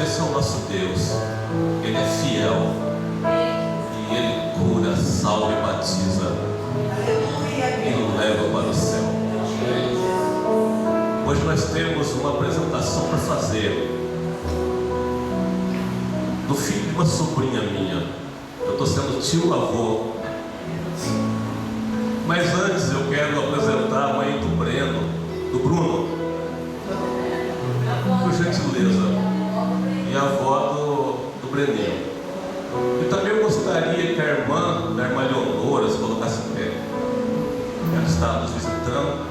esse é o nosso Deus. Ele é fiel e Ele cura, salva e batiza e nos leva para o céu. Hoje nós temos uma apresentação para fazer do filho de uma sobrinha minha. Eu estou sendo tio-avô. Mas antes eu quero apresentar a mãe do Breno, do Bruno, por gentileza, e a avó do Breninho. E também eu gostaria que a irmã Leonora se colocasse em pé. Ela está nos visitando.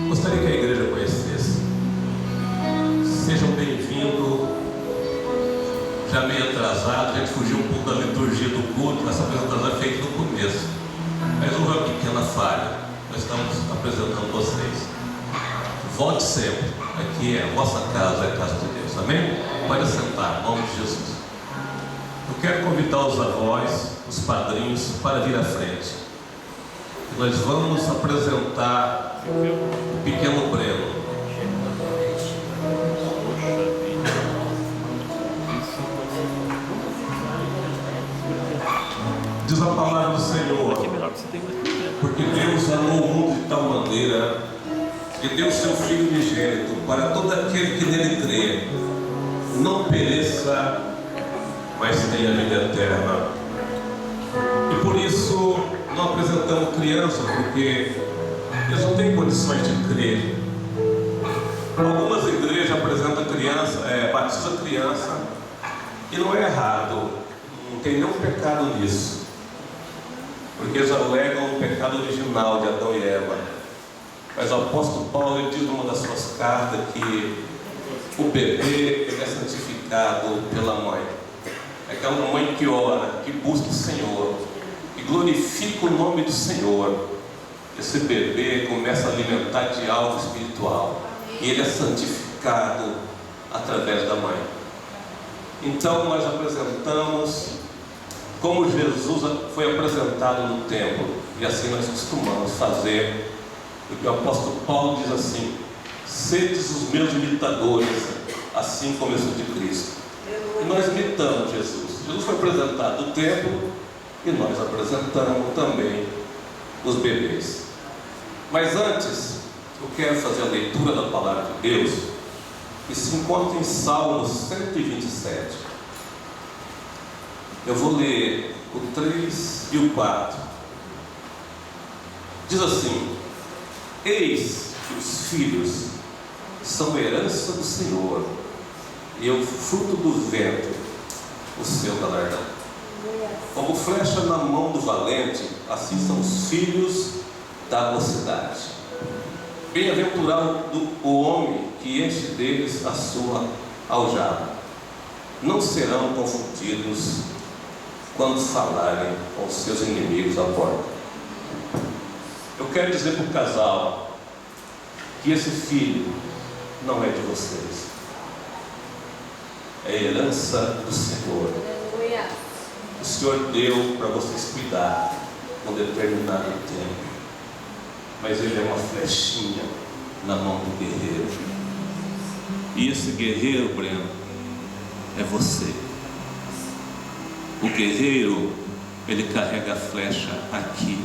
Gostaria que a igreja conhecesse. Sejam bem-vindos. Já meio atrasado, a gente fugiu um pouco da liturgia do culto. Essa apresentação é feita no começo, mas houve uma pequena falha. Nós estamos apresentando vocês. Volte sempre. Aqui é a vossa casa, é a casa de Deus. Amém? Pode sentar, em nome de Jesus. Eu quero convidar os avós, os padrinhos, para vir à frente. Nós vamos apresentar o pequeno Breno. Diz a palavra do Senhor: porque Deus amou o mundo de tal maneira que deu seu Filho unigênito para todo aquele que nele crê, não pereça, mas tenha vida eterna. E por isso não apresentamos crianças, porque eles não têm condições de crer. Algumas igrejas apresentam criança, batiza criança, e não é errado, não tem nenhum pecado nisso, porque eles alegam o pecado original de Adão e Eva. Mas o apóstolo Paulo, ele diz numa das suas cartas que o bebê ele é santificado pela mãe. É aquela mãe que ora, que busca o Senhor, que glorifica o nome do Senhor. Esse bebê começa a alimentar de algo espiritual, e ele é santificado através da mãe. Então nós apresentamos como Jesus foi apresentado no templo, e assim nós costumamos fazer, porque o apóstolo Paulo diz assim: sedes os meus imitadores, assim como eu sou de Cristo. E nós imitamos Jesus. Jesus foi apresentado no templo, e nós apresentamos também os bebês. Mas antes, eu quero fazer a leitura da palavra de Deus, que se encontra em Salmos 127. Eu vou ler o 3 e o 4. Diz assim: eis que os filhos são herança do Senhor, e o fruto do ventre, o seu galardão. Como flecha na mão do valente, assim são os filhos da mocidade. Bem-aventurado o homem que enche deles a sua aljava. Não serão confundidos quando falarem com seus inimigos à porta. Eu quero dizer para o casal que esse filho não é de vocês, é herança do Senhor. O Senhor deu para vocês cuidar num determinado tempo, mas ele é uma flechinha na mão do guerreiro. E esse guerreiro, Breno, é você. O guerreiro, ele carrega a flecha aqui.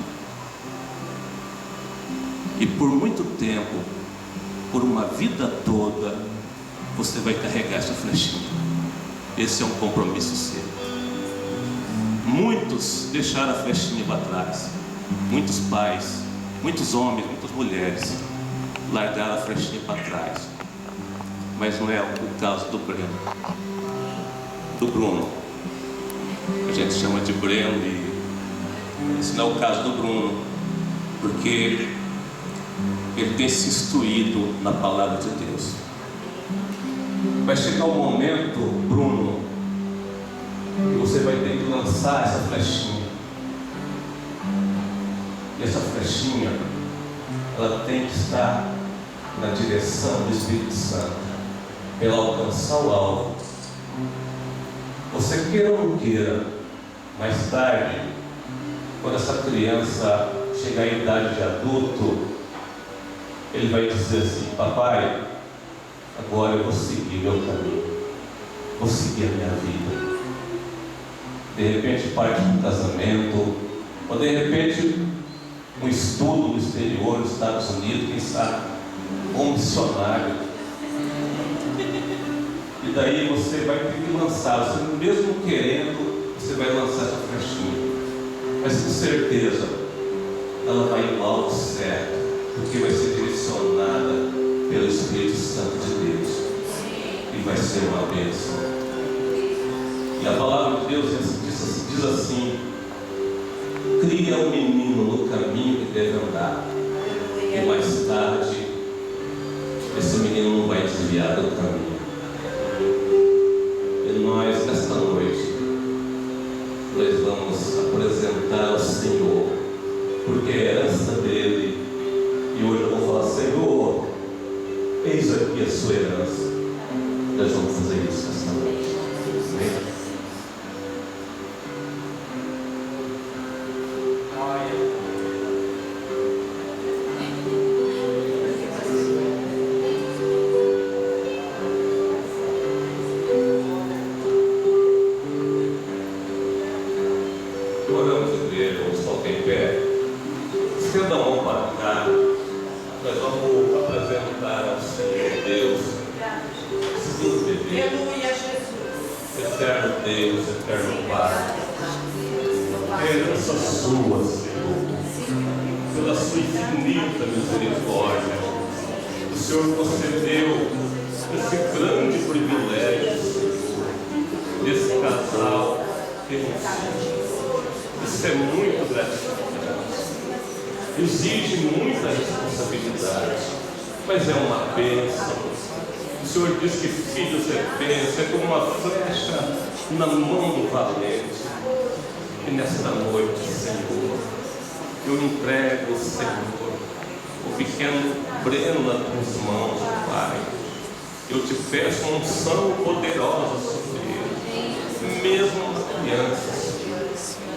E por muito tempo, por uma vida toda, você vai carregar essa flechinha. Esse é um compromisso seu. Muitos deixaram a flechinha para trás. Muitos pais, muitos homens, muitas mulheres largaram a flechinha para trás. Mas não é o caso do Breno, do Bruno. A gente chama de Breno, e esse não é o caso do Bruno, porque ele tem se instruído na palavra de Deus. Vai chegar o momento, Bruno, que você vai ter que lançar essa flechinha. E essa flechinha, ela tem que estar na direção do Espírito Santo, para ela alcançar o alvo. Você queira ou não queira, mais tarde, quando essa criança chegar à idade de adulto, ele vai dizer assim: papai, agora eu vou seguir meu caminho. vou seguir a minha vida. De repente parte de um casamento, ou de repente um estudo no exterior, nos Estados Unidos, quem sabe, um missionário. E daí você vai ter que lançar, você mesmo querendo, você vai lançar essa flechinha. Mas com certeza ela vai ir ao certo, porque vai ser direcionada pelo Espírito Santo de Deus e vai ser uma bênção. E a palavra de Deus diz assim: cria um menino no caminho que deve andar, e mais tarde esse menino não vai desviar do caminho. E nós, nesta noite, nós vamos apresentar ao Senhor, porque é herança dele. E hoje eu vou falar: Senhor, eis aqui a sua herança. Nós vamos fazer isso esta noite. Amém? Oramos, igreja, vamos colocar em pé. Estenda a mão para cá. Nós vamos apresentar ao Senhor Deus. Sim, bebê. Aleluia, Jesus. Eterno Deus, eterno Pai. Herança sua, Senhor, pela sua infinita misericórdia. O Senhor concedeu esse grande privilégio, Senhor, desse casal ter um filho. Isso é muito gratificante, exige muita responsabilidade, mas é uma bênção. O Senhor diz que filhos é bênção, é como uma flecha na mão do valente. E nesta noite, Senhor, eu entrego, Senhor, o pequeno Breno nas tuas mãos, Pai. Eu te peço uma unção poderosa sobre ele, mesmo uma criança, Senhor.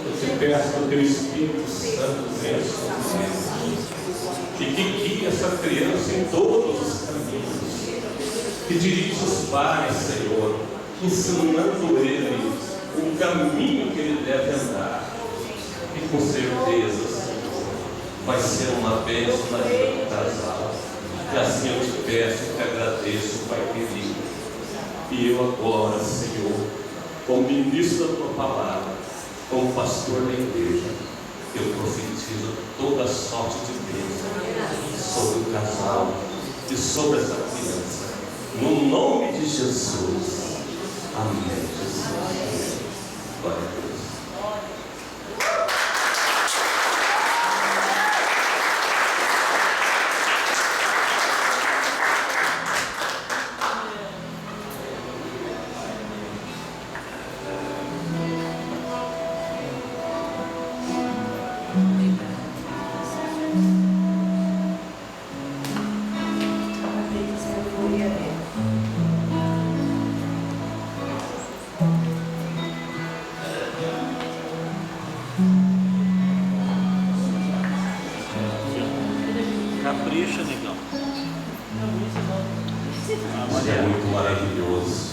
Eu te peço que o teu Espírito Santo venha sobre ele e que guie essa criança em todos os caminhos, que dirija os pais, Senhor, ensinando ele o caminho que ele deve andar. E com certeza, Senhor, vai ser uma bênção na vida do casal. E assim eu te peço e te agradeço, Pai querido. E eu agora, Senhor, como ministro da tua palavra, como pastor da igreja, eu profetizo toda sorte de bênção sobre o casal e sobre essa criança. No nome de Jesus. Amém, Jesus. Glória a Deus. Capricha, negão. Isso é muito maravilhoso.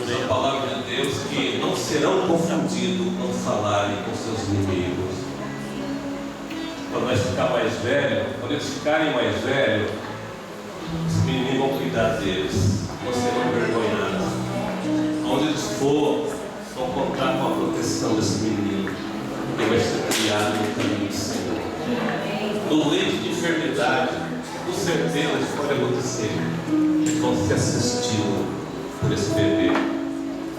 A palavra de Deus que não serão confundidos quando falarem com seus inimigos. Quando nós ficar mais velhos, quando eles ficarem mais velhos, os meninos vão cuidar deles, não serão envergonhados. Onde eles for, vão contar com a proteção desse menino, que vai ser criado no caminho do Senhor. No leito de enfermidade, com certeza isso pode acontecer. Eles vão ser assistidos por esse bebê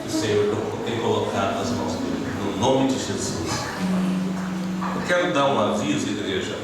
que o Senhor tem colocado nas mãos dele, no nome de Jesus. Eu quero dar um aviso, igreja.